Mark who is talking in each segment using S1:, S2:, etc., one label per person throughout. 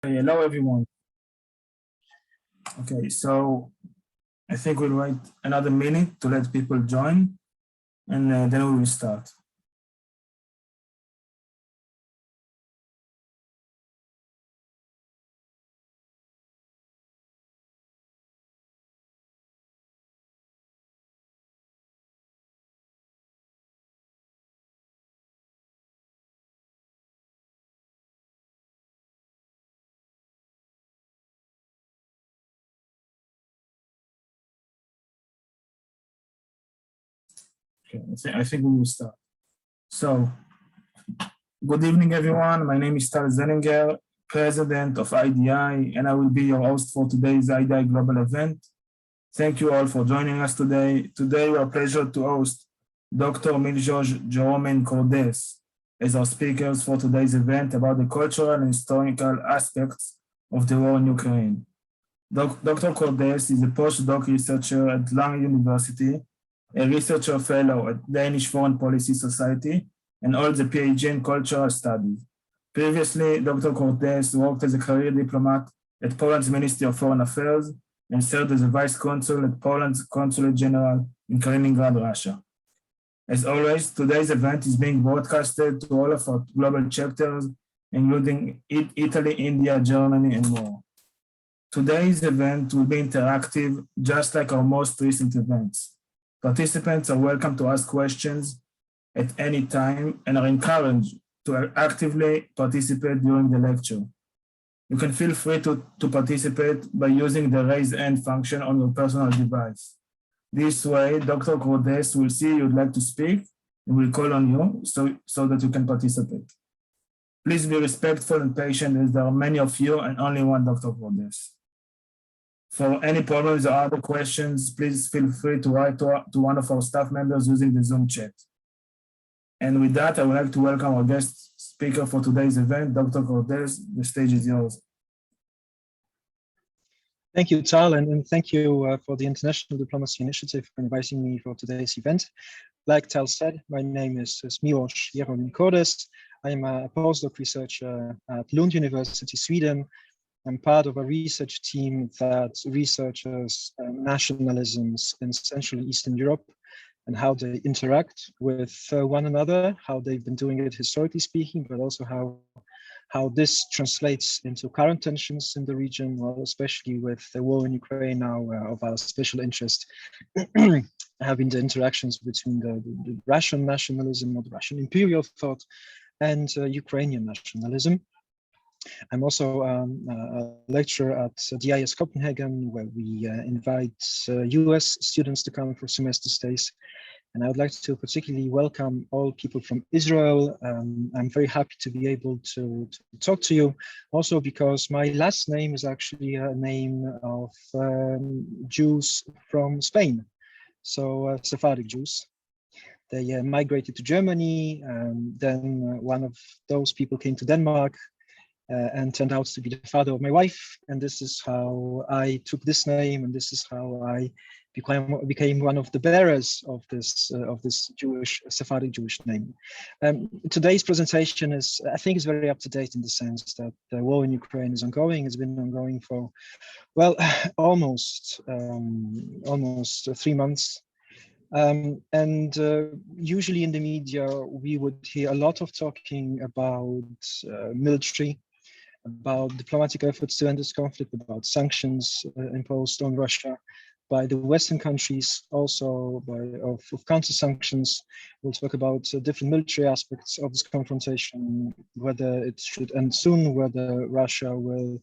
S1: Hello, everyone. Okay, so I think we'll wait another minute to let people join, and then we will start. Okay, I think we will start. So, good evening, everyone. My name is Tal Zeninger, President of IDI, and I will be your host for today's IDI Global event. Thank you all for joining us today. Today, we are pleased to host Dr. Milosz, Jeromin Cordes as our speakers for today's event about the cultural and historical aspects of the war in Ukraine. Dr. Cordes is a postdoc researcher at Lund University, a researcher fellow at Danish Foreign Policy Society, and holds a PhD in cultural studies. Previously, Dr. Cordes worked as a career diplomat at Poland's Ministry of Foreign Affairs and served as a vice consul at Poland's Consulate General in Kaliningrad, Russia. As always, today's event is being broadcasted to all of our global chapters, including Italy, India, Germany, and more. Today's event will be interactive, just like our most recent events. Participants are welcome to ask questions at any time and are encouraged to actively participate during the lecture. You can feel free to participate by using the raise hand function on your personal device. This way, Dr. Cordes will see you'd like to speak and will call on you so that you can participate. Please be respectful and patient as there are many of you and only one Dr. Cordes. For any problems or other questions, please feel free to write to one of our staff members using the Zoom chat. And with that, I would like to welcome our guest speaker for today's event, Dr. Cordes. The stage is yours.
S2: Thank you, Tal, and thank you for the International Diplomacy Initiative for inviting me for today's event. Like Tal said, my name is Milosz Jeromin Cordes. I am a postdoc researcher at Lund University, Sweden. I'm part of a research team that researches nationalisms in Central and Eastern Europe and how they interact with one another, how they've been doing it historically speaking, but also how this translates into current tensions in the region, well, especially with the war in Ukraine now of our special interest, having the interactions between the Russian nationalism or the Russian imperial thought and Ukrainian nationalism. I'm also a lecturer at DIS Copenhagen, where we invite US students to come for semester stays. And I would like to particularly welcome all people from Israel. I'm very happy to be able to talk to you, also because my last name is actually a name of Jews from Spain, so Sephardic Jews. They migrated to Germany, and then one of those people came to Denmark and turned out to be the father of my wife. And this is how I took this name, and this is how I became one of the bearers of this Jewish Sephardic Jewish name. Today's presentation I think is very up to date in the sense that the war in Ukraine is ongoing. It's been ongoing for, well, almost 3 months. Usually in the media, we would hear a lot of talking about military, about diplomatic efforts to end this conflict, about sanctions imposed on Russia by the Western countries, also of counter-sanctions. We'll talk about different military aspects of this confrontation, whether it should end soon, whether Russia will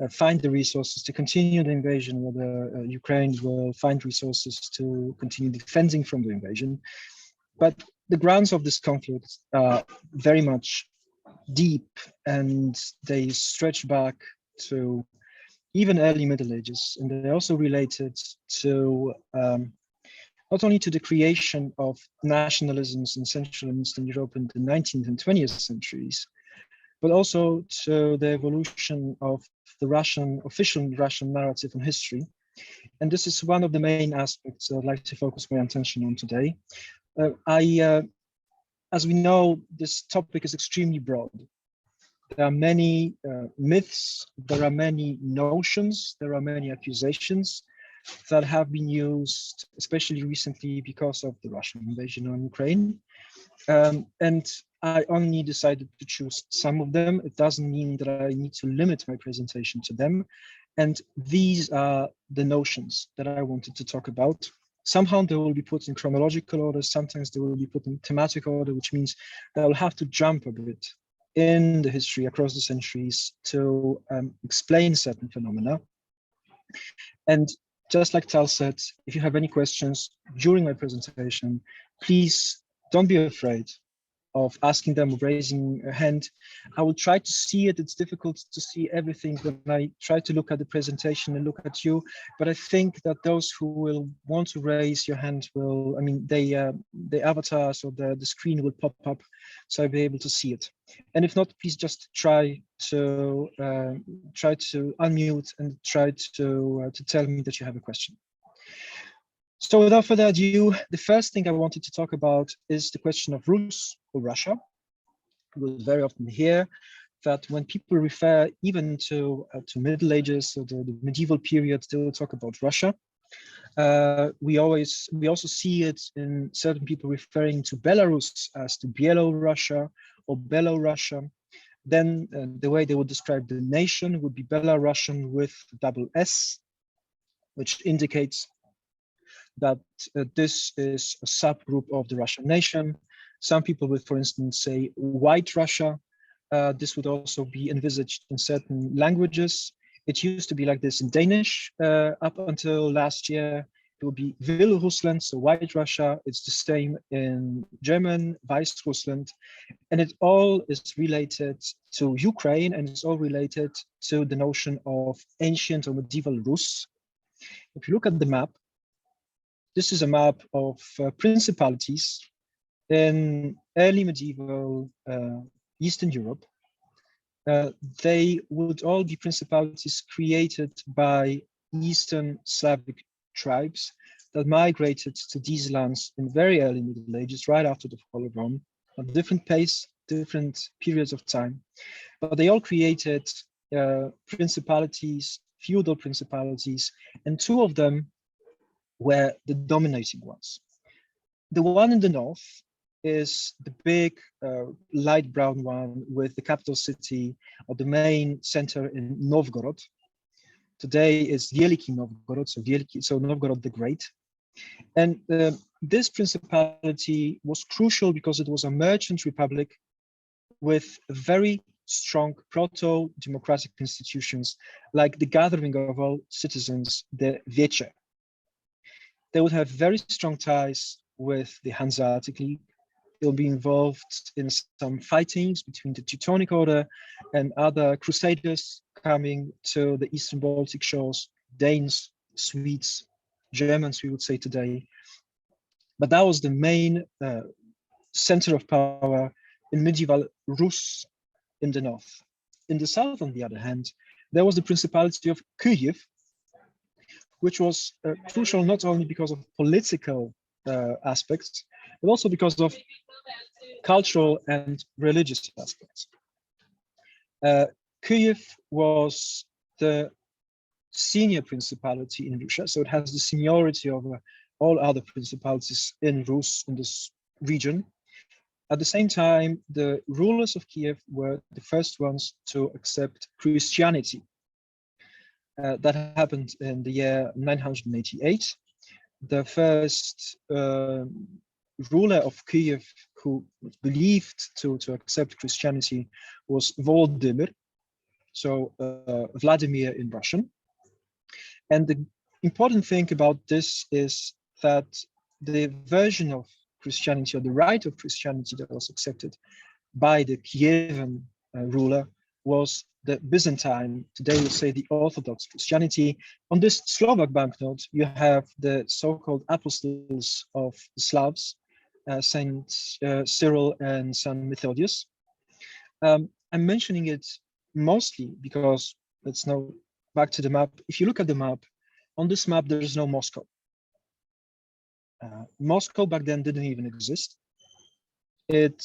S2: find the resources to continue the invasion, whether Ukraine will find resources to continue defending from the invasion. But the grounds of this conflict are very much deep, and they stretch back to even early Middle Ages, and they're also related to not only to the creation of nationalisms in Central and Eastern Europe in the 19th and 20th centuries, but also to the evolution of the official Russian narrative on history. And this is one of the main aspects I'd like to focus my attention on today. As we know, this topic is extremely broad. There are many myths, there are many notions, there are many accusations that have been used, especially recently because of the Russian invasion on Ukraine. And I only decided to choose some of them. It doesn't mean that I need to limit my presentation to them. And these are the notions that I wanted to talk about. Somehow they will be put in chronological order, sometimes they will be put in thematic order, which means that I'll have to jump a bit in the history across the centuries to explain certain phenomena. And just like Tal said, if you have any questions during my presentation, please don't be afraid of asking them, of raising a hand. I will try to see it. It's difficult to see everything when I try to look at the presentation and look at you. But I think that those who will want to raise your hand will, I mean, the avatars or the screen will pop up, so I'll be able to see it. And if not, please just try to unmute and try to tell me that you have a question. So without further ado, the first thing I wanted to talk about is the question of Rus or Russia. We'll very often hear that when people refer even to Middle Ages or the medieval period, they will talk about Russia. We also see it in certain people referring to Belarus as to Bielorussia or Belorussia. Then the way they would describe the nation would be Belarusian with double S, which indicates that this is a subgroup of the Russian nation. Some people would, for instance, say White Russia. This would also be envisaged in certain languages. It used to be like this in Danish up until last year. It would be Hvidt-Rusland, so White Russia. It's the same in German, Weißrussland. And it all is related to Ukraine, and it's all related to the notion of ancient or medieval Rus. If you look at the map, this is a map of principalities in early medieval Eastern Europe. They would all be principalities created by Eastern Slavic tribes that migrated to these lands in very early Middle Ages, right after the fall of Rome, at different pace, different periods of time. But they all created principalities, feudal principalities, and two of them were the dominating ones. The one in the north is the big light brown one with the capital city or the main center in Novgorod. Today is Veliki Novgorod, so Novgorod the Great. And this principality was crucial because it was a merchant republic with very strong proto-democratic institutions like the gathering of all citizens, the Wiecie. They would have very strong ties with the Hanseatic League. They'll be involved in some fightings between the Teutonic Order and other crusaders coming to the Eastern Baltic shores, Danes, Swedes, Germans, we would say today. But that was the main center of power in medieval Rus in the north. In the south, on the other hand, there was the Principality of Kyiv, which was crucial not only because of political aspects, but also because of cultural and religious aspects. Kyiv was the senior principality in Russia, so it has the seniority over all other principalities in Rus, in this region. At the same time, the rulers of Kiev were the first ones to accept Christianity. That happened in the year 988. The first ruler of Kiev who believed to accept Christianity was Volodymyr, so Vladimir in Russian. And the important thing about this is that the version of Christianity or the rite of Christianity that was accepted by the Kievan ruler was the Byzantine, today we say the Orthodox Christianity. On this Slovak banknote, you have the so-called apostles of the Slavs, Saint Cyril and Saint Methodius. I'm mentioning it mostly because, let's now back to the map. If you look at the map, on this map, there is no Moscow. Moscow back then didn't even exist. It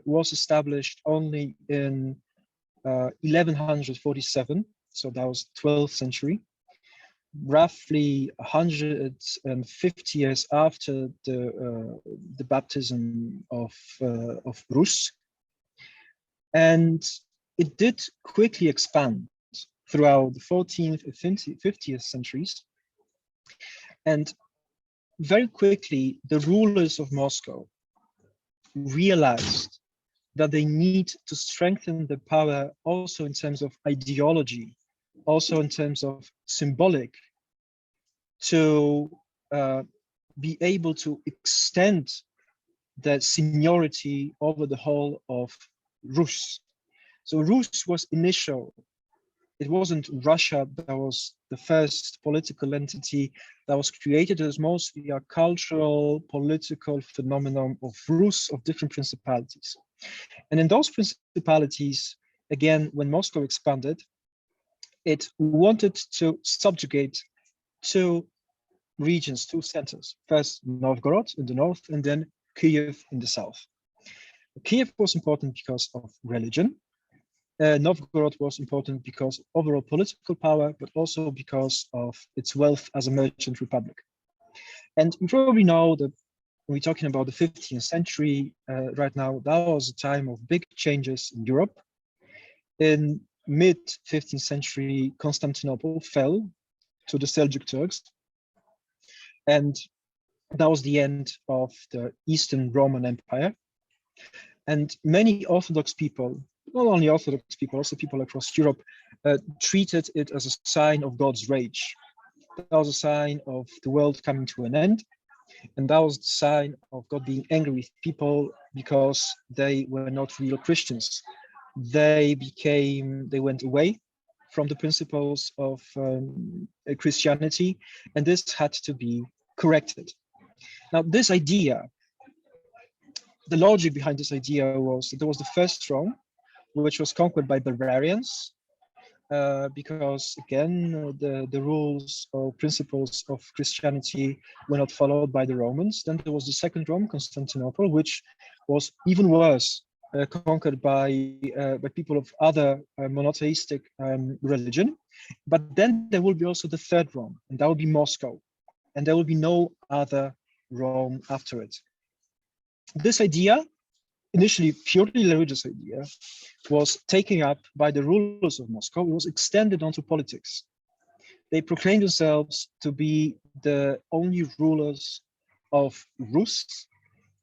S2: was established only in 1147, so that was 12th century, roughly 150 years after the baptism of Rus. And it did quickly expand throughout the 14th and 50th centuries. And very quickly, the rulers of Moscow realized that they need to strengthen the power also in terms of ideology, also in terms of symbolic, to be able to extend the seniority over the whole of Rus. So Rus was initial. It wasn't Russia that was the first political entity that was created. It was mostly a cultural, political phenomenon of Rus, of different principalities. And in those principalities, again, when Moscow expanded, it wanted to subjugate two regions, two centers. First, Novgorod in the north, and then Kyiv in the south. Kyiv was important because of religion. Novgorod was important because of overall political power, but also because of its wealth as a merchant republic. And you probably know that when we're talking about the 15th century right now, that was a time of big changes in Europe. In mid-15th century, Constantinople fell to the Seljuk Turks. And that was the end of the Eastern Roman Empire. And many Orthodox people, not only Orthodox people, also people across Europe, treated it as a sign of God's rage. That was a sign of the world coming to an end. And that was the sign of God being angry with people because they were not real Christians. They went away from the principles of Christianity, and this had to be corrected. Now, this idea, the logic behind this idea was that there was the first Rome, which was conquered by barbarians, because again, the rules or principles of Christianity were not followed by the Romans. Then there was the second Rome, Constantinople, which was even worse, conquered by people of other monotheistic religion. But then there will be also the third Rome, and that will be Moscow, and there will be no other Rome after it. This idea, initially purely religious idea, was taken up by the rulers of Moscow. It was extended onto politics. They proclaimed themselves to be the only rulers of Rus,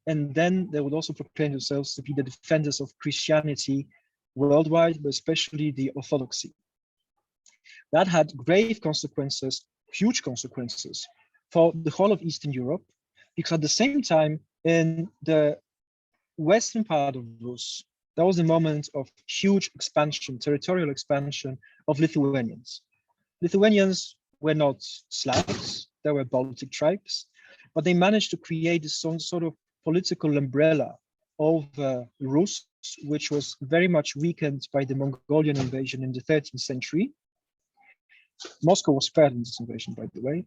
S2: and then they would also proclaim themselves to be the defenders of Christianity worldwide, but especially the Orthodoxy. That had grave consequences, huge consequences for the whole of Eastern Europe, because at the same time, in the western part of Rus, that was a moment of huge expansion, territorial expansion of Lithuanians. Lithuanians were not Slavs, they were Baltic tribes, but they managed to create this sort of political umbrella over Rus, which was very much weakened by the Mongolian invasion in the 13th century. Moscow was spared in this invasion, by the way.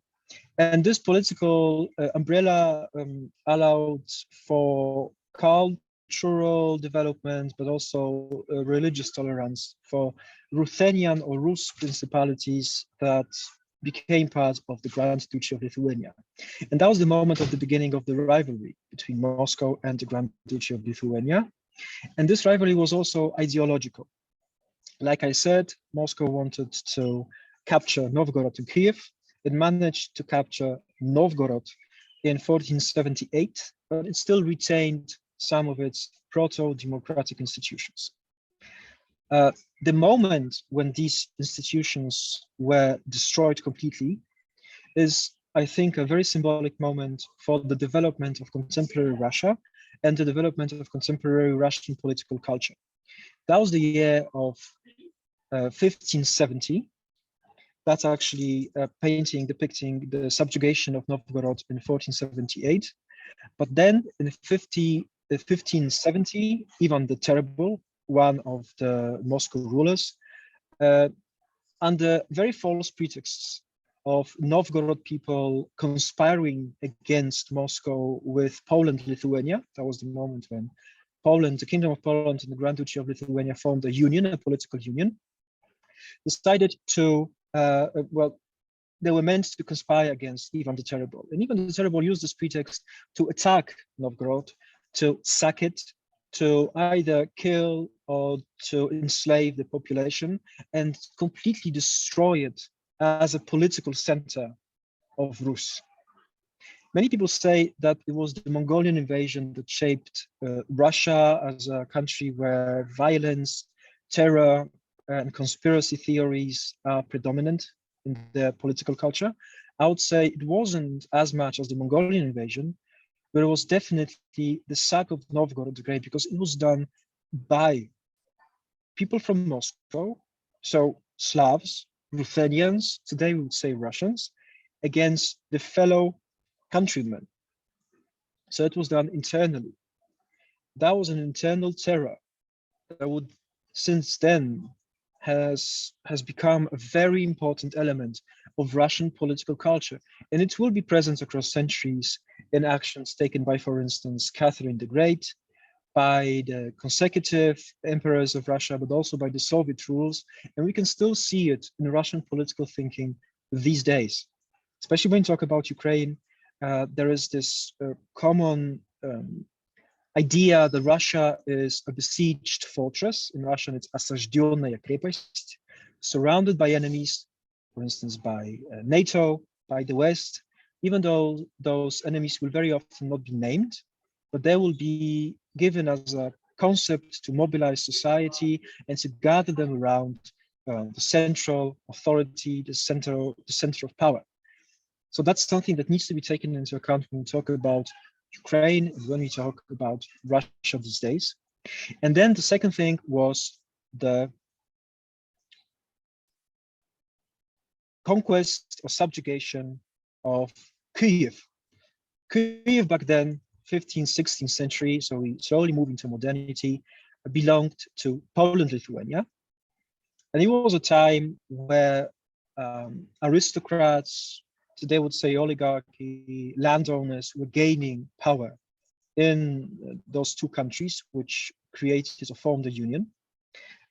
S2: And this political umbrella allowed for cultural development, but also religious tolerance for Ruthenian or Rus principalities that became part of the Grand Duchy of Lithuania. And that was the moment of the beginning of the rivalry between Moscow and the Grand Duchy of Lithuania. And this rivalry was also ideological. Like I said, Moscow wanted to capture Novgorod and Kyiv. It managed to capture Novgorod in 1478, but it still retained some of its proto-democratic institutions. The moment when these institutions were destroyed completely is, I think, a very symbolic moment for the development of contemporary Russia and the development of contemporary Russian political culture. That was the year of 1570. That's actually a painting depicting the subjugation of Novgorod in 1478. But then in 1570, Ivan the Terrible, one of the Moscow rulers, under very false pretexts of Novgorod people conspiring against Moscow with Poland, Lithuania. That was the moment when Poland, the Kingdom of Poland and the Grand Duchy of Lithuania formed a union, a political union, decided to, well, they were meant to conspire against Ivan the Terrible. And Ivan the Terrible used this pretext to attack Novgorod, to sack it, to either kill or to enslave the population and completely destroy it as a political center of Rus. Many people say that it was the Mongolian invasion that shaped Russia as a country where violence, terror, and conspiracy theories are predominant in their political culture. I would say it wasn't as much as the Mongolian invasion, but it was definitely the sack of Novgorod the Great, because it was done by people from Moscow, so Slavs, Ruthenians, today we would say Russians, against the fellow countrymen. So it was done internally. That was an internal terror that would, since then, has become a very important element of Russian political culture. And it will be present across centuries in actions taken by, for instance, Catherine the Great, by the consecutive emperors of Russia, but also by the Soviet rules. And we can still see it in Russian political thinking these days, especially when you talk about Ukraine. There is this common idea that Russia is a besieged fortress. In Russian, it's осажденная крепость, surrounded by enemies, for instance, by NATO, by the West, even though those enemies will very often not be named, but they will be given as a concept to mobilize society and to gather them around the central authority, the center of power. So that's something that needs to be taken into account when we talk about Ukraine and when we talk about Russia these days. And then the second thing was the conquest or subjugation of Kyiv. Kyiv back then, 15th, 16th century, so we slowly move into modernity, belonged to Poland, Lithuania. And it was a time where aristocrats, today would say oligarchy, landowners were gaining power in those two countries, which created or formed a union.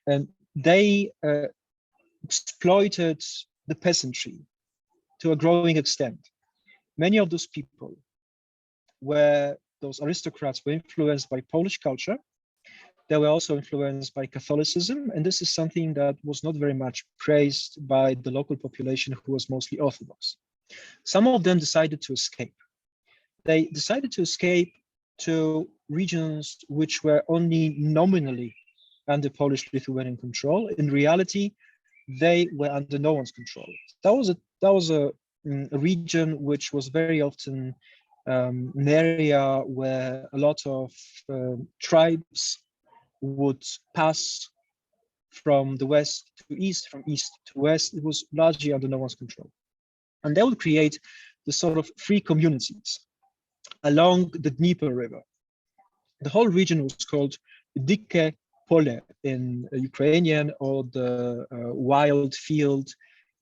S2: And they exploited the peasantry to a growing extent. Many of those people those aristocrats were influenced by Polish culture. They were also influenced by Catholicism, and this is something that was not very much praised by the local population, who was mostly Orthodox. Some of them decided to escape. They decided to escape to regions which were only nominally under Polish-Lithuanian control. In reality, they were under no one's control. That was a region which was very often an area where a lot of tribes would pass from the west to east, from east to west. It was largely under no one's control. And they would create the sort of free communities along the Dnieper River. The whole region was called Dikke Pole in Ukrainian, or the wild field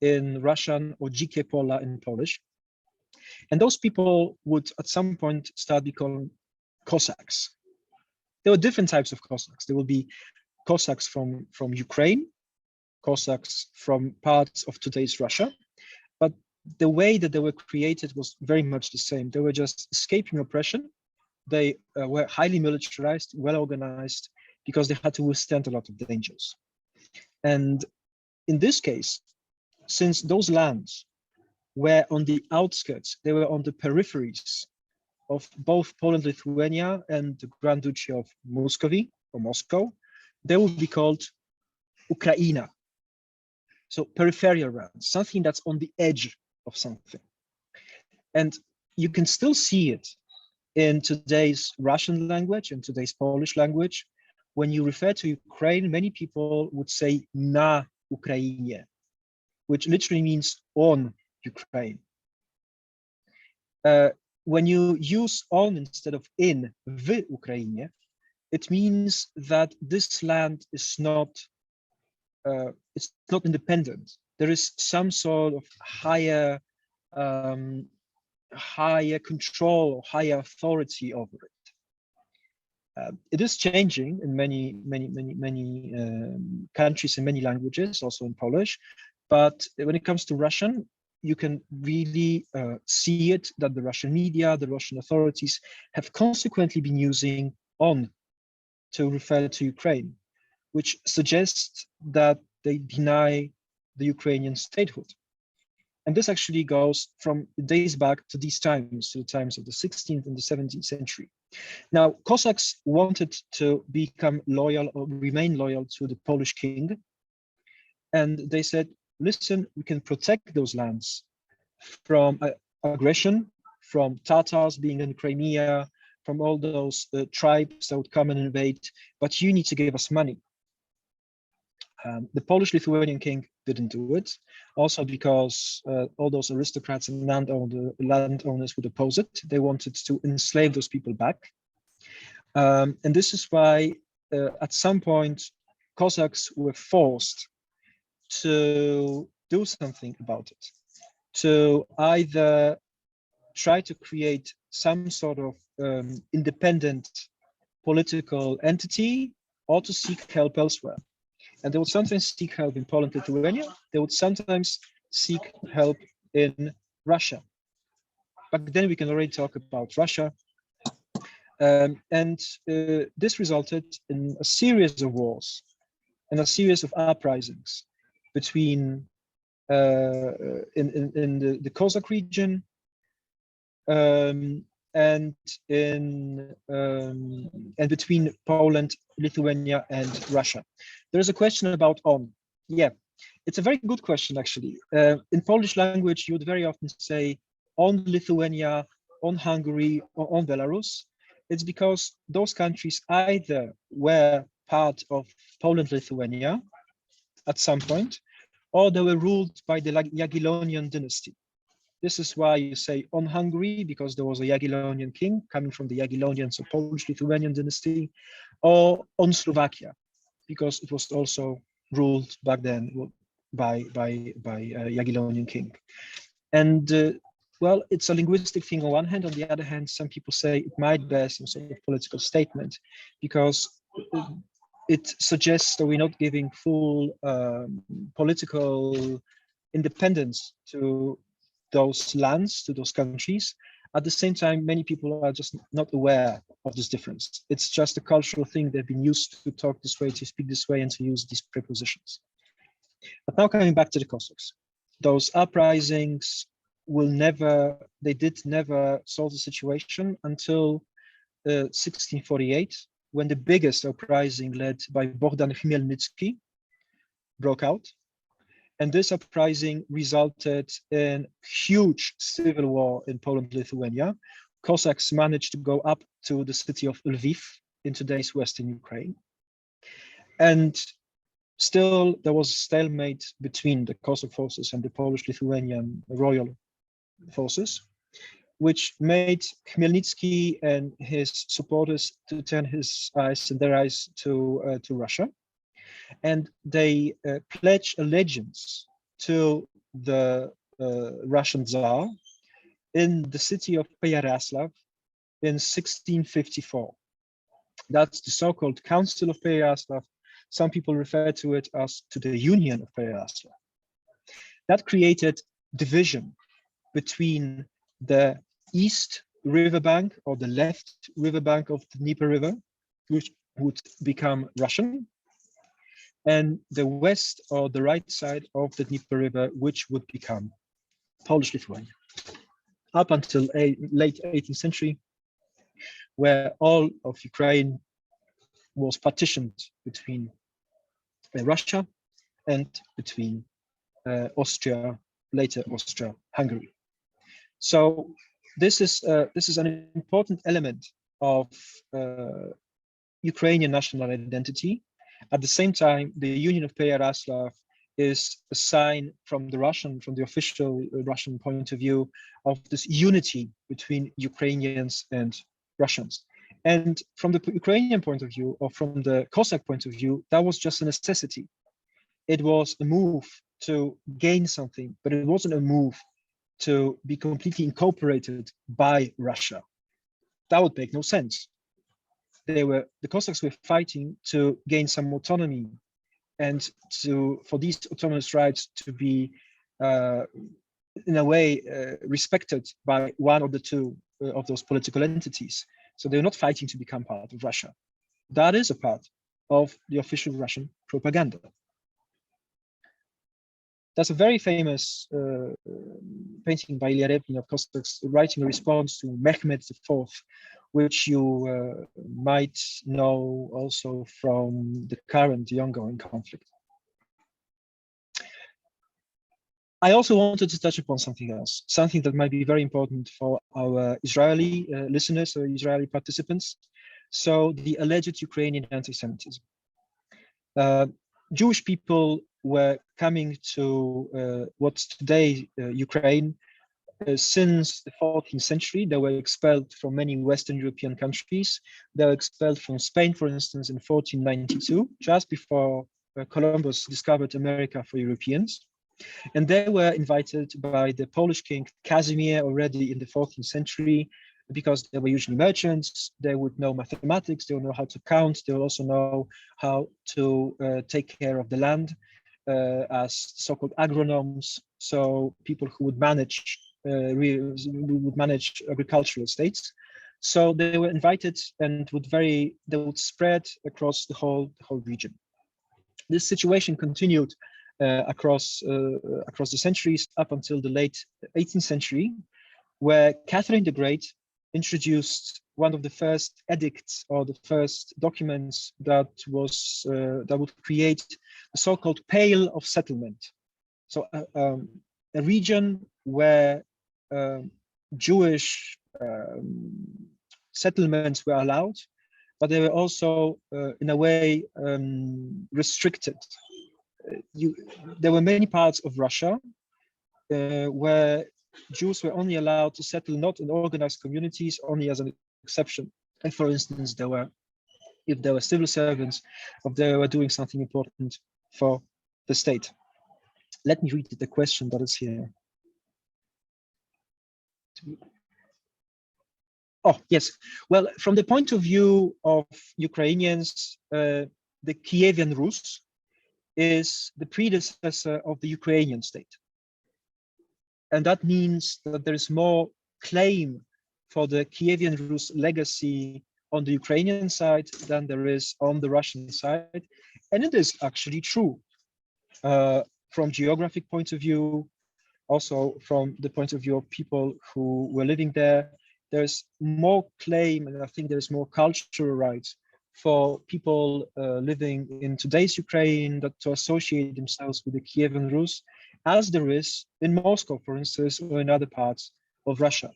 S2: in Russian, or Dzikie Pola in Polish. And those people would at some point start becoming Cossacks. There were different types of Cossacks. There will be Cossacks from Ukraine, Cossacks from parts of today's Russia, but the way that they were created was very much the same. They were just escaping oppression. They were highly militarized, well organized, because they had to withstand a lot of dangers. And in this case, since those lands were on the outskirts, they were on the peripheries of both Poland, Lithuania, and the Grand Duchy of Muscovy, or Moscow, they would be called Ukraina. So peripheral lands, something that's on the edge of something. And you can still see it in today's Russian language and today's Polish language. When you refer to Ukraine, many people would say na Ukrainie, which literally means on Ukraine. When you use on instead of in w Ukrainie, it means that this land is not, it's not independent. There is some sort of higher control or higher authority over it. It is changing in many countries in many languages, also in Polish. But when it comes to Russian, you can really see it that the Russian media, the Russian authorities have consequently been using on to refer to Ukraine, which suggests that they deny the Ukrainian statehood. And this actually goes from days back to these times, to the times of the 16th and the 17th century. Now, Cossacks wanted to become loyal or remain loyal to the Polish king. And they said, listen, we can protect those lands from aggression, from Tatars being in Crimea, from all those tribes that would come and invade, but you need to give us money. The Polish-Lithuanian king didn't do it, also because all those aristocrats and landowners would oppose it. They wanted to enslave those people back. And this is why at some point, Cossacks were forced to do something about it, to either try to create some sort of independent political entity or to seek help elsewhere. And they would sometimes seek help in Poland, Lithuania. They would sometimes seek help in Russia. Back then, we can already talk about Russia. This resulted in a series of wars and a series of uprisings between in the Cossack region and between Poland, Lithuania, and Russia. There is a question about on. Yeah, it's a very good question, actually. In Polish language, you would very often say on Lithuania, on Hungary, or on Belarus. It's because those countries either were part of Poland, Lithuania at some point, or they were ruled by the Jagiellonian dynasty. This is why you say on Hungary, because there was a Jagiellonian king coming from the Jagiellonian, so Polish-Lithuanian dynasty, or on Slovakia, because it was also ruled back then by a Jagiellonian king. And well, it's a linguistic thing on one hand. On the other hand, some people say it might bear some sort of political statement, because it suggests that we're not giving full political independence to those lands, to those countries. At the same time, many people are just not aware of this difference. It's just a cultural thing. They've been used to talk this way, to speak this way, and to use these prepositions. But now coming back to the Cossacks, those uprisings they did never solve the situation until 1648, when the biggest uprising led by Bogdan Chmielnicki broke out. And this uprising resulted in huge civil war in Poland, Lithuania. Cossacks managed to go up to the city of Lviv in today's Western Ukraine. And still, there was a stalemate between the Cossack forces and the Polish-Lithuanian royal forces, which made Khmelnytsky and his supporters to turn their eyes to Russia. And they pledged allegiance to the Russian Tsar in the city of Pereyaslav in 1654. That's the so-called Council of Pereyaslav. Some people refer to it as to the Union of Pereyaslav. That created division between the east riverbank or the left riverbank of the Dnieper River, which would become Russian, and the west or the right side of the Dnieper River, which would become Polish-Lithuania. Up until late 18th century, where all of Ukraine was partitioned between Russia and between Austria, later Austria-Hungary. So this is an important element of Ukrainian national identity. At the same time, the Union of Pereyaslav is a sign from the official Russian point of view of this unity between Ukrainians and Russians. And from the Ukrainian point of view, or from the Cossack point of view, that was just a necessity. It was a move to gain something, but it wasn't a move to be completely incorporated by Russia. That would make no sense. the Cossacks were fighting to gain some autonomy and for these autonomous rights to be in a way respected by one of the two of those political entities. So they're not fighting to become part of Russia. That is a part of the official Russian propaganda. That's a very famous painting by Ilya Repin of Cossacks writing a response to Mehmed IV, which you might know also from the current, ongoing conflict. I also wanted to touch upon something else, something that might be very important for our Israeli listeners or Israeli participants. So the alleged Ukrainian anti-Semitism. Jewish people were coming to what's today Ukraine since the 14th century. They were expelled from many Western European countries. They were expelled from Spain, for instance, in 1492, just before Columbus discovered America for Europeans. And they were invited by the Polish king Casimir already in the 14th century, because they were usually merchants. They would know mathematics, they would know how to count, they would also know how to take care of the land as so-called agronomes, so people who would manage agricultural estates. So they were invited and they would spread across the whole region. This situation continued across the centuries up until the late 18th century, where Catherine the Great introduced one of the first edicts or the first documents that would create the so-called Pale of Settlement. So a region where Jewish settlements were allowed, but they were also in a way restricted. There were many parts of Russia where Jews were only allowed to settle not in organized communities, only as an exception. And for instance, if there were civil servants, or they were doing something important for the state. Let me read the question that is here. Oh, yes. Well, from the point of view of Ukrainians, the Kievan Rus is the predecessor of the Ukrainian state. And that means that there is more claim for the Kievan Rus legacy on the Ukrainian side than there is on the Russian side. And it is actually true from geographic point of view, also from the point of view of people who were living there. There's more claim, and I think there's more cultural rights for people living in today's Ukraine that to associate themselves with the Kievan Rus, as there is in Moscow, for instance, or in other parts of Russia.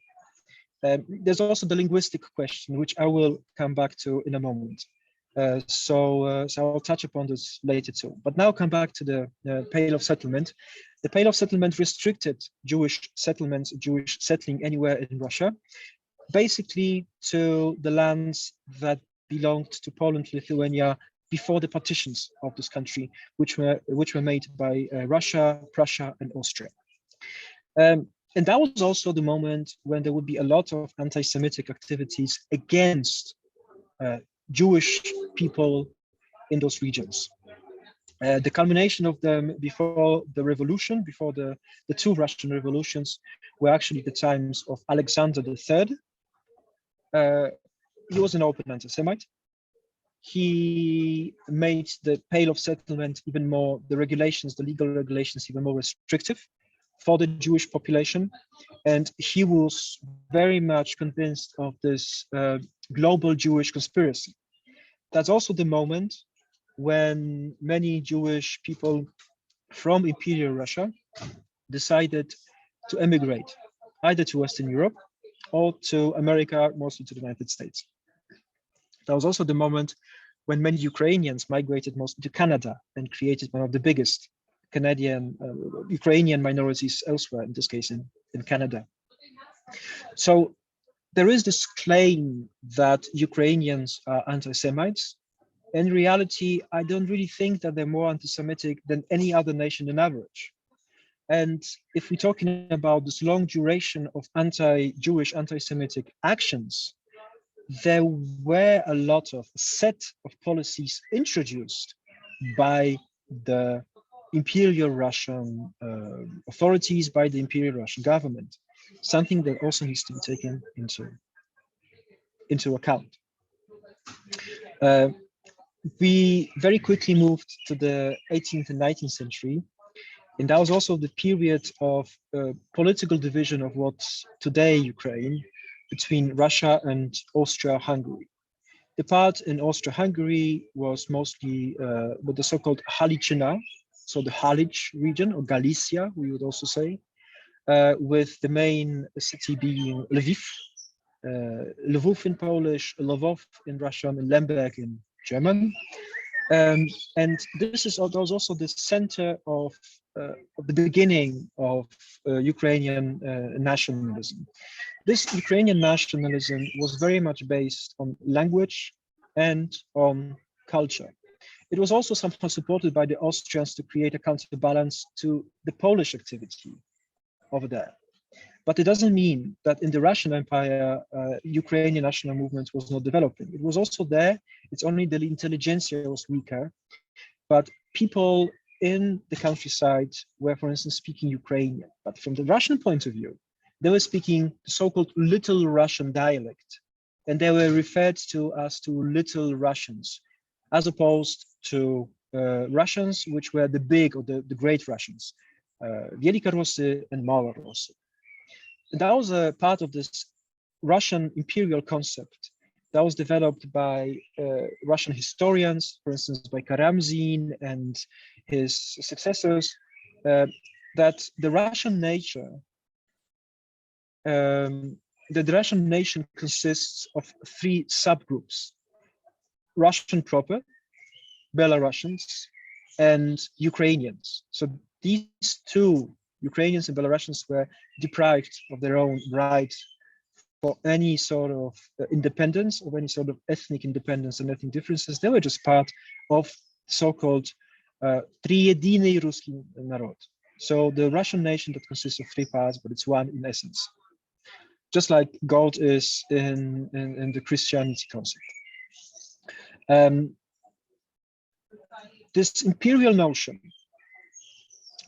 S2: There's also the linguistic question, which I will come back to in a moment. So I'll touch upon this later too. But now come back to the Pale of Settlement. The Pale of Settlement restricted Jewish settlements, Jewish settling anywhere in Russia, basically to the lands that belonged to Poland, Lithuania, before the partitions of this country, which were made by Russia, Prussia, and Austria. And that was also the moment when there would be a lot of anti-Semitic activities against Jewish people in those regions. The culmination of them before the revolution, before the two Russian revolutions, were actually the times of Alexander III. He was an open anti-Semite. He made the Pale of Settlement even more, the legal regulations even more restrictive for the Jewish population. And he was very much convinced of this global Jewish conspiracy. That's also the moment when many Jewish people from Imperial Russia decided to emigrate, either to Western Europe or to America, mostly to the United States. That was also the moment when many Ukrainians migrated mostly to Canada and created one of the biggest Ukrainian minorities elsewhere, in this case in Canada. So there is this claim that Ukrainians are anti-Semites. In reality, I don't really think that they're more anti-Semitic than any other nation on average. And if we're talking about this long duration of anti-Jewish, anti-Semitic actions, there were a lot of set of policies introduced by the Imperial Russian authorities, by the Imperial Russian government, something that also needs to be taken into account. We very quickly moved to the 18th and 19th century, and that was also the period of political division of what's today Ukraine between Russia and Austria-Hungary. The part in Austria-Hungary was mostly with the so-called Halicina, so the Halic region, or Galicia, we would also say, with the main city being Lviv, Lwów in Polish, Lwów in Russian, and Lemberg in German. And this is was also the center of the beginning of Ukrainian nationalism. This Ukrainian nationalism was very much based on language and on culture. It was also somehow supported by the Austrians to create a counterbalance to the Polish activity over there. But it doesn't mean that in the Russian Empire, Ukrainian national movement was not developing. It was also there. It's only the intelligentsia was weaker. But people in the countryside were, for instance, speaking Ukrainian. But from the Russian point of view, they were speaking the so-called Little Russian dialect. And they were referred to as to Little Russians, as opposed to Russians, which were the big or the great Russians, Velikorussy and Malorussy. That was a part of this Russian imperial concept that was developed by Russian historians, for instance, by Karamzin and his successors, that the Russian nature, the Russian nation consists of three subgroups: Russian proper, Belarusians, and Ukrainians. So these two, Ukrainians and Belarusians, were deprived of their own right for any sort of independence, or any sort of ethnic independence and ethnic differences. They were just part of so-called Triediny Ruski Narod. So the Russian nation that consists of three parts, but it's one in essence. Just like God is in the Christianity concept. This imperial notion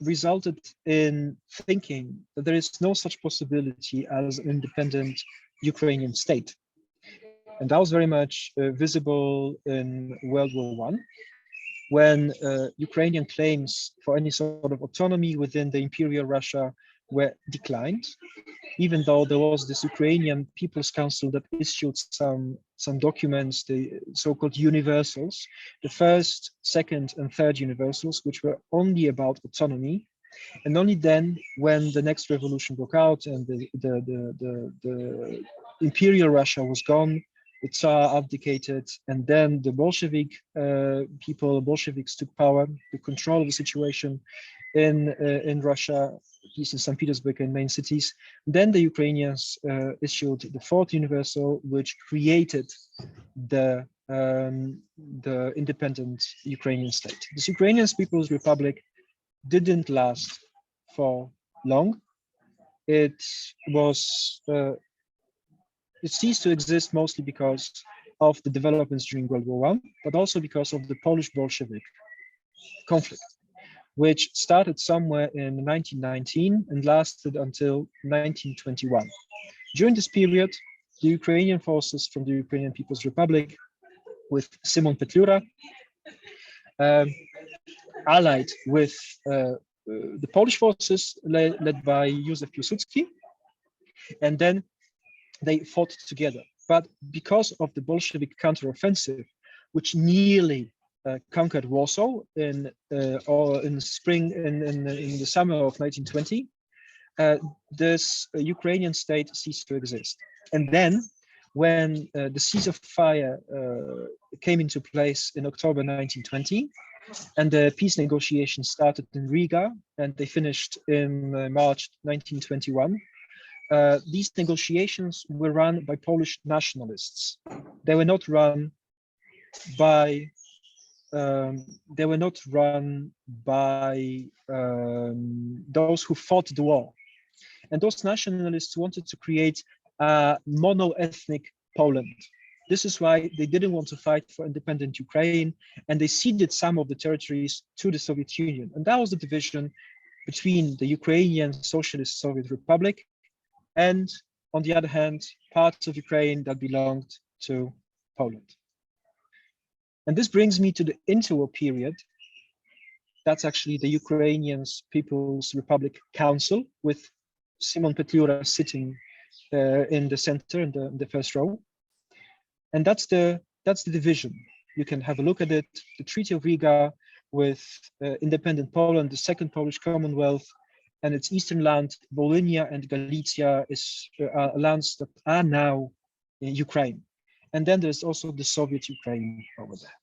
S2: resulted in thinking that there is no such possibility as an independent Ukrainian state. And that was very much visible in World War I, when Ukrainian claims for any sort of autonomy within the Imperial Russia were declined, even though there was this Ukrainian People's Council that issued some documents, the so-called universals, the first, second, and third universals, which were only about autonomy. And only then, when the next revolution broke out and the Imperial Russia was gone, the Tsar abdicated, and then the Bolshevik Bolsheviks took power, the control of the situation in Russia, at least in St. Petersburg and main cities. Then the Ukrainians issued the fourth universal, which created the independent Ukrainian state. This Ukrainian People's Republic didn't last for long. It was it ceased to exist mostly because of the developments during World War I, but also because of the Polish-Bolshevik conflict, which started somewhere in 1919 and lasted until 1921. During this period, the Ukrainian forces from the Ukrainian People's Republic, with Simon Petlura, allied with the Polish forces led by Józef Piłsudski, and then they fought together. But because of the Bolshevik counteroffensive, which nearly conquered Warsaw in spring, in the summer of 1920, this Ukrainian state ceased to exist. And then, when the ceasefire came into place in October 1920, and the peace negotiations started in Riga, and they finished in March 1921, these negotiations were run by Polish nationalists. They were not run by those who fought the war. And those nationalists wanted to create a mono-ethnic Poland. This is why they didn't want to fight for independent Ukraine, and they ceded some of the territories to the Soviet Union. And that was the division between the Ukrainian Socialist Soviet Republic and, on the other hand, parts of Ukraine that belonged to Poland. And this brings me to the interwar period. That's actually the Ukrainian People's Republic Council, with Simon Petliura sitting in the center, in the first row. And that's the division. You can have a look at it. The Treaty of Riga with independent Poland, the Second Polish Commonwealth, and its eastern land, Volhynia and Galicia, is lands that are now in Ukraine. And then there's also the Soviet Ukraine over there.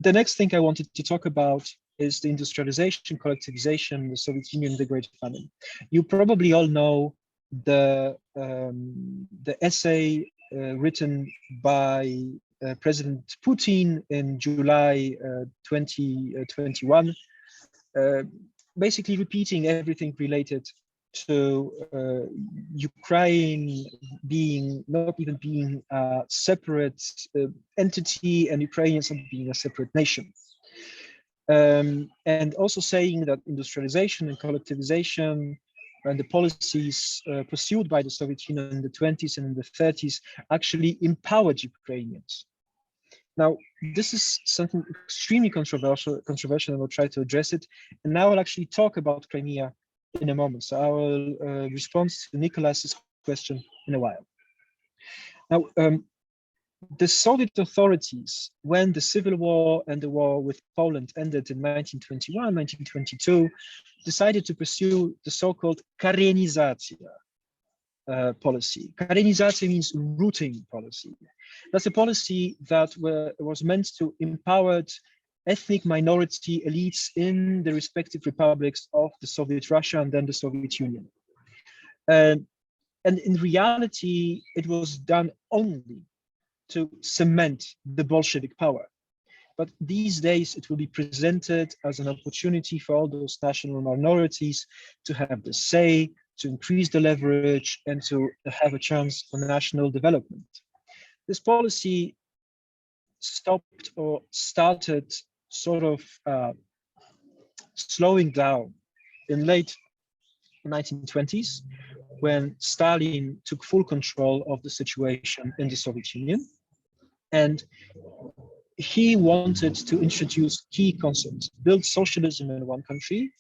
S2: The next thing I wanted to talk about is the industrialization, collectivization, the Soviet Union, the Great Famine. You probably all know the essay written by President Putin in July 2021, basically repeating everything related to Ukraine not even being a separate entity, and Ukrainians not being a separate nation. And also saying that industrialization and collectivization and the policies pursued by the Soviet Union in the 20s and in the 30s actually empowered Ukrainians. Now, this is something extremely controversial, and I'll try to address it. And now I'll actually talk about Crimea in a moment. So I will respond to Nicholas's question in a while. Now, the Soviet authorities, when the civil war and the war with Poland ended in 1921, 1922, decided to pursue the so-called Karenizacja policy. Karenizacja means rooting policy. That's a policy that was meant to empower ethnic minority elites in the respective republics of the Soviet Russia and then the Soviet Union. And in reality, it was done only to cement the Bolshevik power. But these days, it will be presented as an opportunity for all those national minorities to have the say, to increase the leverage, and to have a chance for national development. This policy stopped or started sort of slowing down in late 1920s, when Stalin took full control of the situation in the Soviet Union. And he wanted to introduce key concepts, build socialism in one country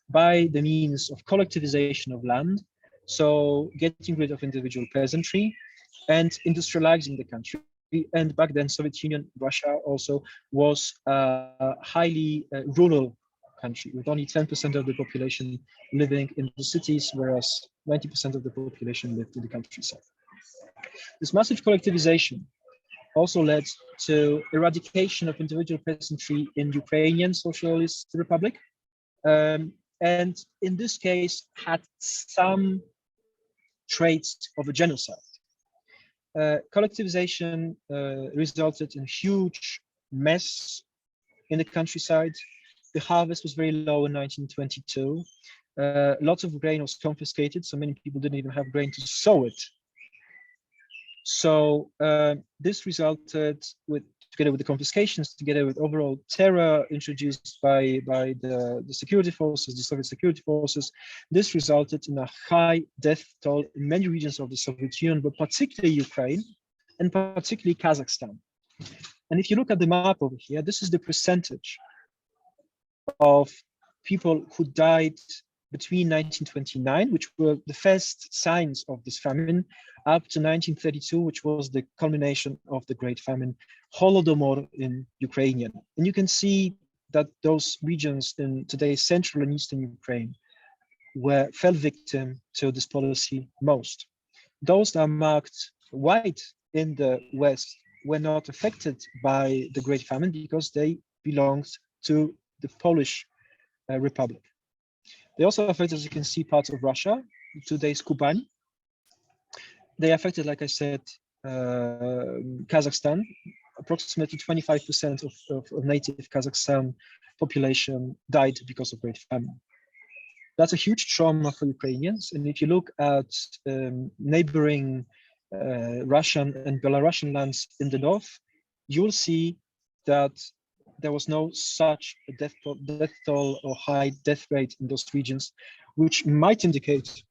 S2: by the means of collectivization of land, so getting rid of individual peasantry and industrializing the country. And back then, Soviet Union, Russia also was a highly rural country with only 10% of the population living in the cities, whereas 90% of the population lived in the countryside. This massive collectivization also led to eradication of individual peasantry in Ukrainian Socialist Republic, and in this case had some traits of a genocide. Collectivization resulted in huge mess in the countryside. The harvest was very low in 1922. Lots of grain was confiscated, so many people didn't even have grain to sow it. So this resulted together with the confiscations, together with overall terror introduced by the security forces, the Soviet security forces, this resulted in a high death toll in many regions of the Soviet Union, but particularly Ukraine and particularly Kazakhstan. And if you look at the map over here, this is the percentage of people who died between 1929, which were the first signs of this famine, up to 1932, which was the culmination of the Great Famine, Holodomor in Ukrainian. And you can see that those regions in today's central and eastern Ukraine fell victim to this policy most. Those that are marked white in the West were not affected by the Great Famine because they belonged to the Polish Republic. They also affected, as you can see, parts of Russia, today's Kuban. They affected, like I said, Kazakhstan. Approximately 25% of native Kazakhstan population died because of Great Famine. That's a huge trauma for Ukrainians. And if you look at neighboring Russian and Belarusian lands in the north, you'll see that there was no such a death toll or high death rate in those regions, which might indicate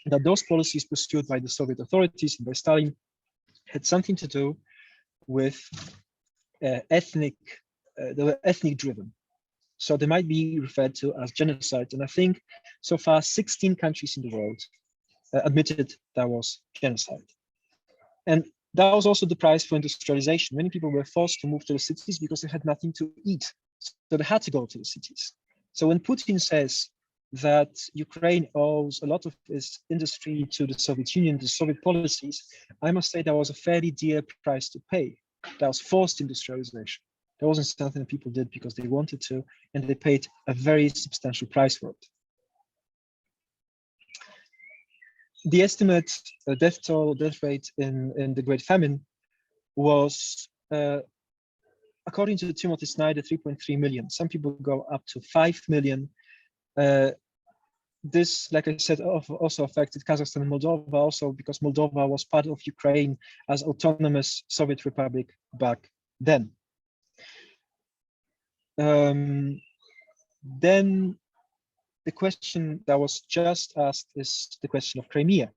S2: that those policies pursued by the Soviet authorities and by Stalin had something to do with they were ethnic driven. So they might be referred to as genocide. And I think so far 16 countries in the world admitted that was genocide. And that was also the price for industrialization. Many people were forced to move to the cities because they had nothing to eat. So they had to go to the cities. So when Putin says that Ukraine owes a lot of its industry to the Soviet Union, the Soviet policies, I must say that was a fairly dear price to pay. That was forced industrialization. That wasn't something that people did because they wanted to, and they paid a very substantial price for it. The estimate death rate in the Great Famine was, according to Timothy Snyder, 3.3 million. Some people go up to 5 million. This, like I said, also affected Kazakhstan and Moldova, also because Moldova was part of Ukraine as autonomous Soviet Republic back then. Then the question that was just asked is the question of Crimea.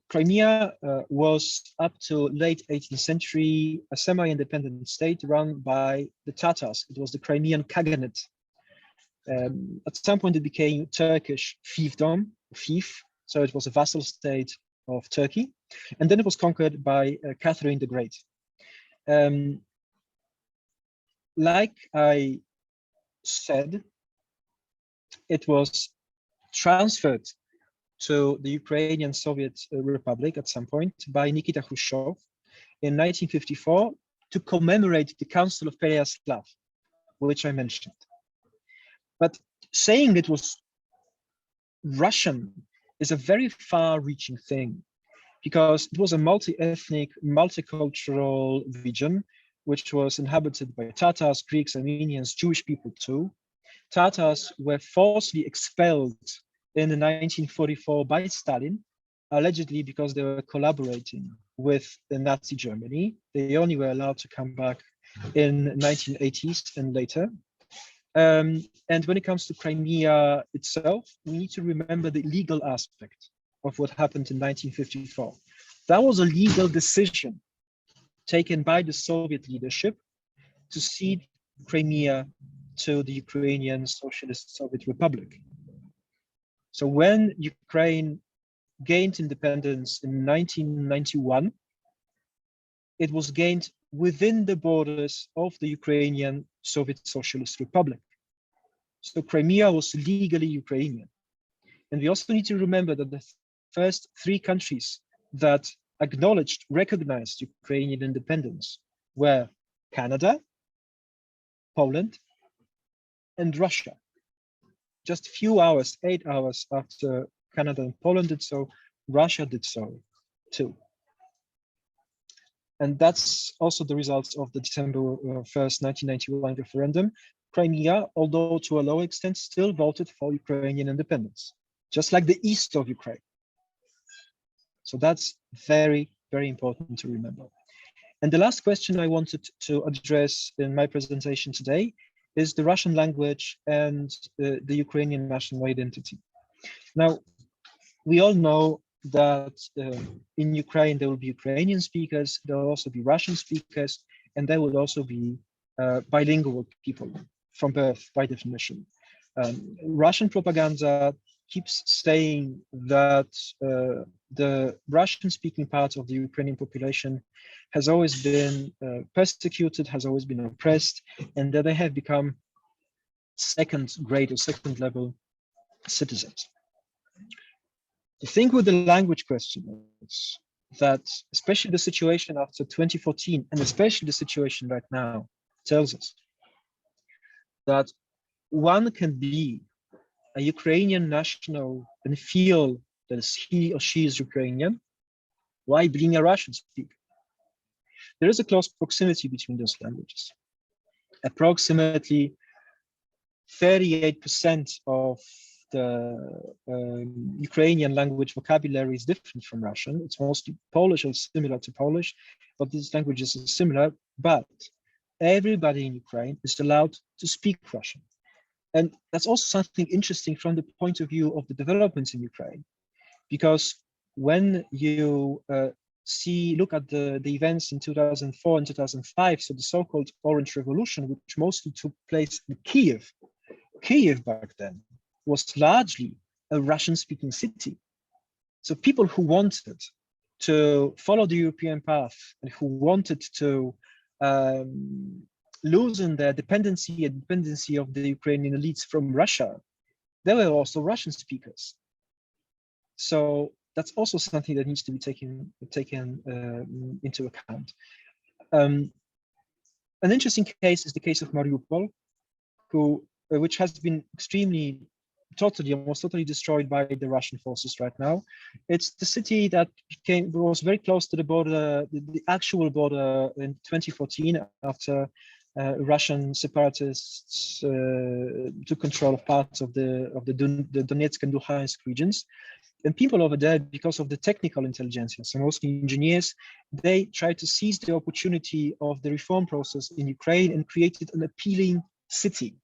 S2: Crimea was up to late 18th century a semi-independent state run by the Tatars. It was the Crimean Khaganate. At some point it became Turkish fiefdom, so it was a vassal state of Turkey. And then it was conquered by Catherine the Great. Like I said, it was transferred to the Ukrainian Soviet Republic at some point by Nikita Khrushchev in 1954 to commemorate the Council of Pereyaslav, which I mentioned. But saying it was Russian is a very far-reaching thing because it was a multi-ethnic, multicultural region which was inhabited by Tatars, Greeks, Armenians, Jewish people too. Tatars were forcibly expelled in 1944 by Stalin, allegedly because they were collaborating with the Nazi Germany. They only were allowed to come back in 1980s and later. And when it comes to Crimea itself, we need to remember the legal aspect of what happened in 1954. That was a legal decision taken by the Soviet leadership to cede Crimea to the Ukrainian Socialist Soviet Republic. So when Ukraine gained independence in 1991, it was gained within the borders of the Ukrainian Soviet Socialist Republic. So Crimea was legally Ukrainian. And we also need to remember that the first 3 countries that acknowledged, recognized Ukrainian independence were Canada, Poland, and Russia. Just a few hours, 8 hours after Canada and Poland did so, Russia did so too. And that's also the results of the December 1st, 1991 referendum. Crimea, although to a low extent, still voted for Ukrainian independence, just like the east of Ukraine. So that's very, very important to remember. And the last question I wanted to address in my presentation today is the Russian language and the Ukrainian national identity. Now, we all know that in Ukraine, there will be Ukrainian speakers, there will also be Russian speakers, and there will also be bilingual people from birth, by definition. Russian propaganda keeps saying that the Russian-speaking part of the Ukrainian population has always been persecuted, has always been oppressed, and that they have become second-grade or second-level citizens. The thing with the language question is that, especially the situation after 2014, and especially the situation right now, tells us that one can be a Ukrainian national and feel that he or she is Ukrainian while being a Russian speaker. There is a close proximity between those languages. Approximately 38% of Ukrainian language vocabulary is different from Russian. It's mostly Polish or similar to Polish, but these languages are similar. But everybody in Ukraine is allowed to speak Russian. And that's also something interesting from the point of view of the developments in Ukraine, because when you look at the events in 2004 and 2005, so the so-called Orange Revolution, which mostly took place in Kiev. Kiev back then was largely a Russian-speaking city. So people who wanted to follow the European path and who wanted to loosen their dependency of the Ukrainian elites from Russia, they were also Russian speakers. So that's also something that needs to be taken into account. An interesting case is the case of Mariupol, which has been almost totally destroyed by the Russian forces right now. It's the city that was very close to the border, the actual border in 2014 after Russian separatists took control of parts of the Donetsk and Luhansk regions. And people over there, because of the technical intelligentsia, so mostly engineers, they tried to seize the opportunity of the reform process in Ukraine and created an appealing city.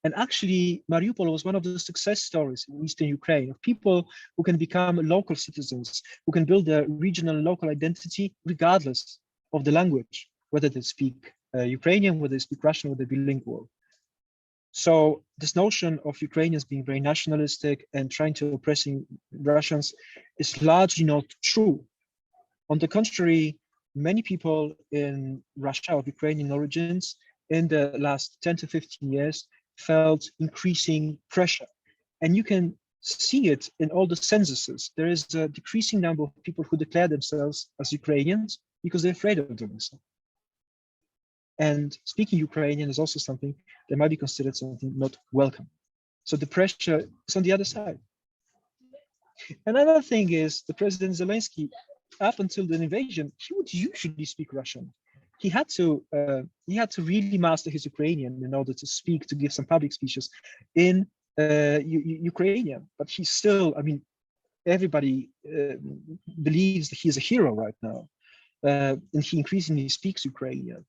S2: And actually, Mariupol was one of the success stories in Eastern Ukraine of people who can become local citizens, who can build their regional and local identity regardless of the language, whether they speak Ukrainian, whether they speak Russian, whether they're bilingual. So this notion of Ukrainians being very nationalistic and trying to oppressing Russians is largely not true. On the contrary, many people in Russia of Ukrainian origins in the last 10 to 15 years felt increasing pressure. And you can see it in all the censuses. There is a decreasing number of people who declare themselves as Ukrainians because they're afraid of doing so. And speaking Ukrainian is also something that might be considered something not welcome. So the pressure is on the other side. Another thing is the President Zelensky, up until the invasion, he would usually speak Russian. He had to really master his Ukrainian in order to give some public speeches in Ukrainian. But he's still, I mean, everybody believes that he's a hero right now, and he increasingly speaks Ukrainian.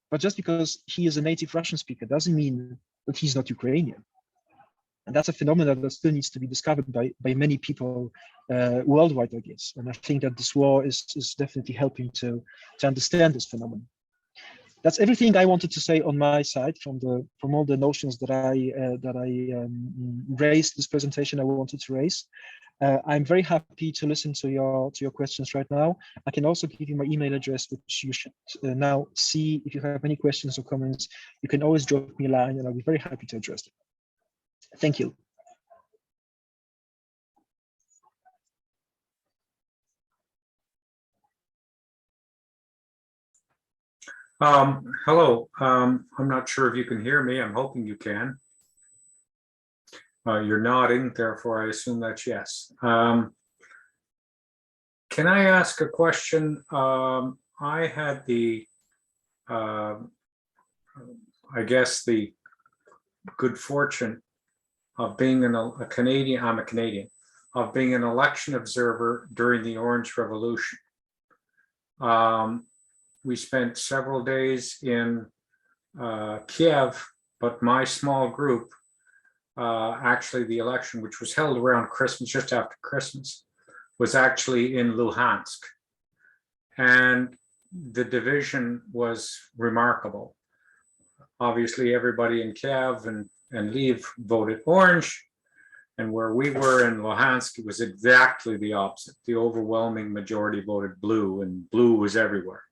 S2: But just because he is a native Russian speaker doesn't mean that he's not Ukrainian. And that's a phenomenon that still needs to be discovered by many people worldwide, I guess. And I think that this war is definitely helping to understand this phenomenon. That's everything I wanted to say on my side from all the notions that I raised this presentation. I wanted to raise. I'm very happy to listen to your questions right now. I can also give you my email address, which you should now see. If you have any questions or comments, you can always drop me a line, and I'll be very happy to address them. Thank you.
S3: Hello. I'm not sure if you can hear me. I'm hoping you can. You're nodding, therefore I assume that's yes. Can I ask a question? I had the, I guess the good fortune of being a Canadian, I'm a Canadian, of being an election observer during the Orange Revolution. We spent several days in Kiev, but my small group, actually the election, which was held around Christmas, just after Christmas, was actually in Luhansk. And the division was remarkable. Obviously, everybody in Kiev and Lviv voted orange. And where we were in Luhansk, it was exactly the opposite. The overwhelming majority voted blue, and blue was everywhere.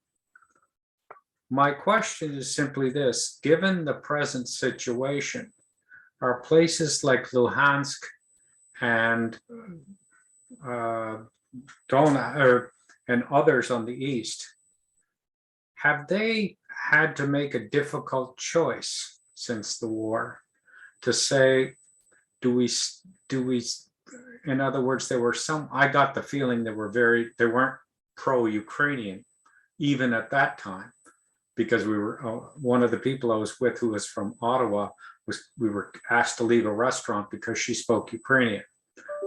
S3: My question is simply this: given the present situation, are places like Luhansk and and others on the east, have they had to make a difficult choice since the war to say, do we, in other words, there were some, I got the feeling they weren't pro-Ukrainian even at that time, because we were, one of the people I was with who was from Ottawa we were asked to leave a restaurant because she spoke Ukrainian.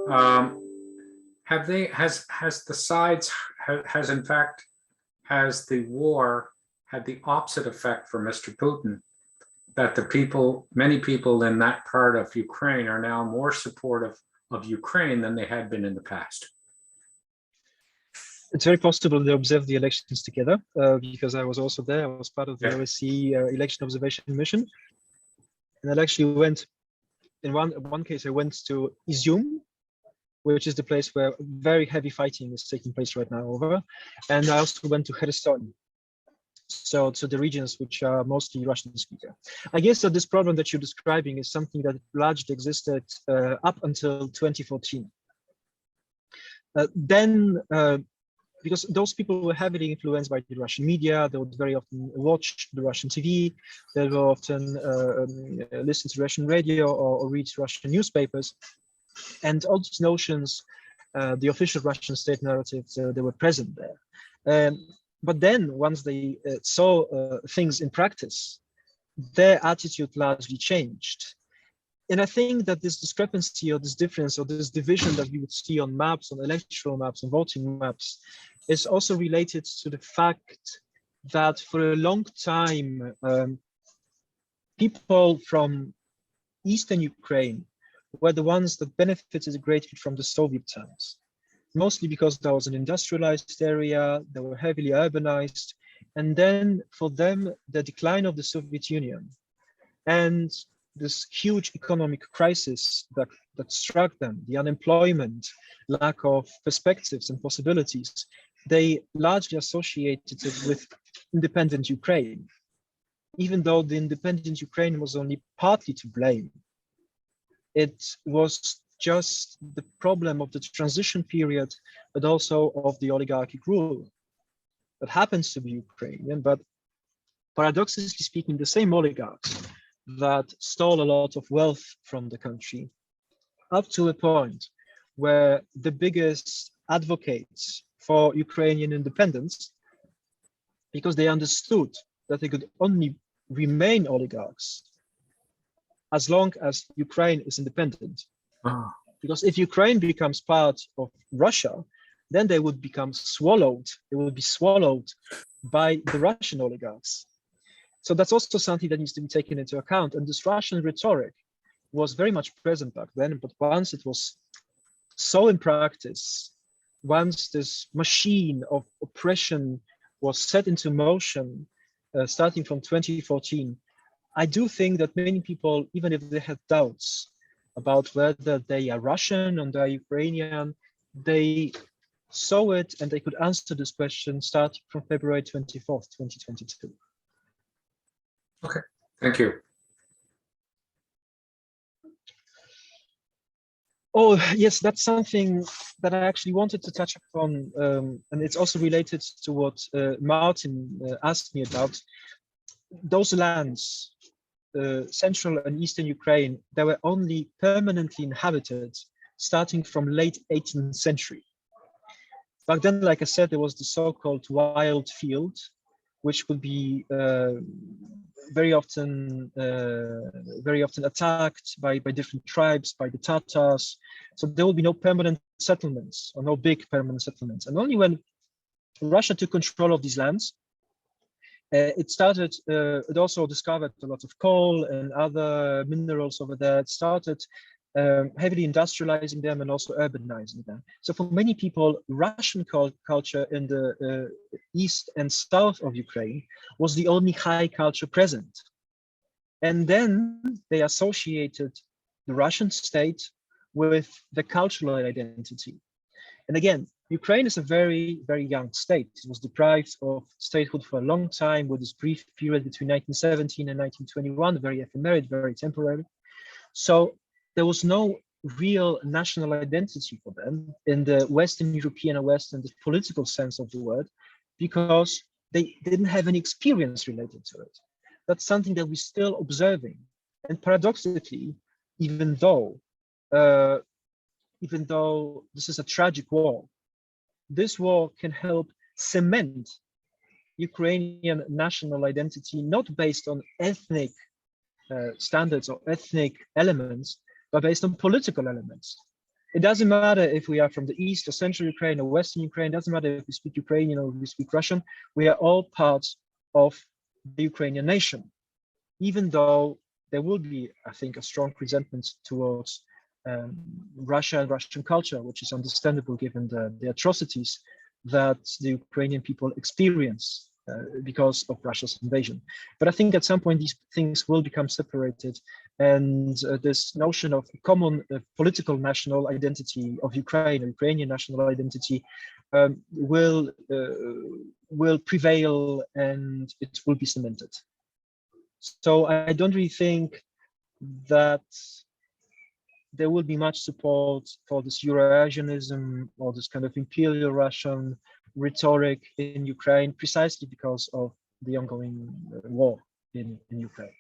S3: Has the sides, has in fact, has the war had the opposite effect for Mr. Putin, that the people, many people in that part of Ukraine are now more supportive of Ukraine than they had been in the past?
S2: It's very possible they observed the elections together because I was also there. I was part of the OSCE election observation mission. And I actually went, in one case, I went to Izium, which is the place where very heavy fighting is taking place right now over. And I also went to Kherson. So to the regions which are mostly Russian speaker. I guess that this problem that you're describing is something that largely existed up until 2014. Because those people were heavily influenced by the Russian media, they would very often watch the Russian TV, they would often listen to Russian radio or read Russian newspapers. And all these notions, the official Russian state narratives, they were present there. But then once they saw things in practice, their attitude largely changed. And I think that this discrepancy or this difference or this division that we would see on maps, on electoral maps and voting maps, is also related to the fact that for a long time, people from Eastern Ukraine were the ones that benefited greatly from the Soviet times, mostly because that was an industrialized area, they were heavily urbanized. And then for them, the decline of the Soviet Union and this huge economic crisis that struck them, the unemployment, lack of perspectives and possibilities, they largely associated it with independent Ukraine, even though the independent Ukraine was only partly to blame. It was just the problem of the transition period, but also of the oligarchic rule that happens to be Ukrainian, but paradoxically speaking, the same oligarchs that stole a lot of wealth from the country, up to a point where the biggest advocates for Ukrainian independence, because they understood that they could only remain oligarchs as long as Ukraine is independent. Because if Ukraine becomes part of Russia, then they would become swallowed. They will be swallowed by the Russian oligarchs. So that's also something that needs to be taken into account. And this Russian rhetoric was very much present back then, but once it was so in practice, once this machine of oppression was set into motion, starting from 2014, I do think that many people, even if they had doubts about whether they are Russian or they are Ukrainian, they saw it and they could answer this question starting from February 24th, 2022.
S3: Okay, thank you.
S2: Oh, yes, that's something that I actually wanted to touch upon. And it's also related to what Martin asked me about. Those lands, Central and Eastern Ukraine, they were only permanently inhabited starting from late 18th century. Back then, like I said, there was the so-called wild field, which would be very often attacked by different tribes, by the Tatars. So there will be no permanent settlements or no big permanent settlements. And only when Russia took control of these lands, it also discovered a lot of coal and other minerals over there. It started heavily industrializing them and also urbanizing them. So for many people, Russian culture in the east and south of Ukraine was the only high culture present. And then they associated the Russian state with the cultural identity. And again, Ukraine is a very, very young state. It was deprived of statehood for a long time, with this brief period between 1917 and 1921, very ephemeral, very temporary. So there was no real national identity for them in the Western European or Western the political sense of the word, because they didn't have any experience related to it. That's something that we're still observing. And paradoxically, even though this is a tragic war, this war can help cement Ukrainian national identity, not based on ethnic standards or ethnic elements, but based on political elements. It doesn't matter if we are from the East or Central Ukraine or Western Ukraine, it doesn't matter if we speak Ukrainian or we speak Russian, we are all parts of the Ukrainian nation, even though there will be, I think, a strong resentment towards Russia and Russian culture, which is understandable given the atrocities that the Ukrainian people experience because of Russia's invasion. But I think at some point these things will become separated, and this notion of common political national identity of Ukraine, or Ukrainian national identity, will prevail, and it will be cemented. So I don't really think that there will be much support for this Eurasianism or this kind of imperial Russian rhetoric in Ukraine, precisely because of the ongoing war in Ukraine.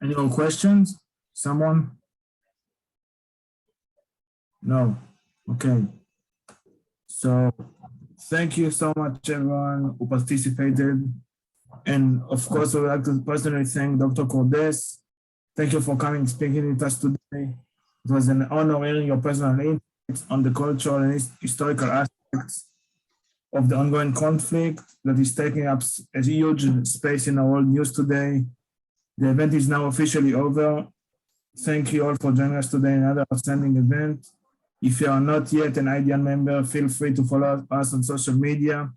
S1: Any more questions? Someone? No. Okay. So thank you so much, everyone who participated. And of course, I would like to personally thank Dr. Cordes. Thank you for coming and speaking with us today. It was an honor hearing your personal insights on the cultural and historical aspects of the ongoing conflict that is taking up a huge space in our world news today. The event is now officially over. Thank you all for joining us today in another outstanding event. If you are not yet an IDN member, feel free to follow us on social media.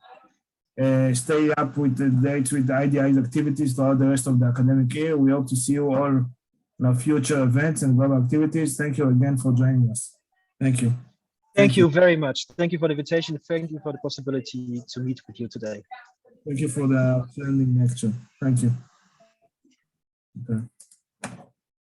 S1: Stay up with the dates with the IDI's activities throughout the rest of the academic year. We hope to see you all in our future events and global activities. Thank you again for joining us. Thank you.
S2: Thank you very much. Thank you for the invitation. Thank you for the possibility to meet with you today.
S1: Thank you for the outstanding lecture. Thank you. Okay.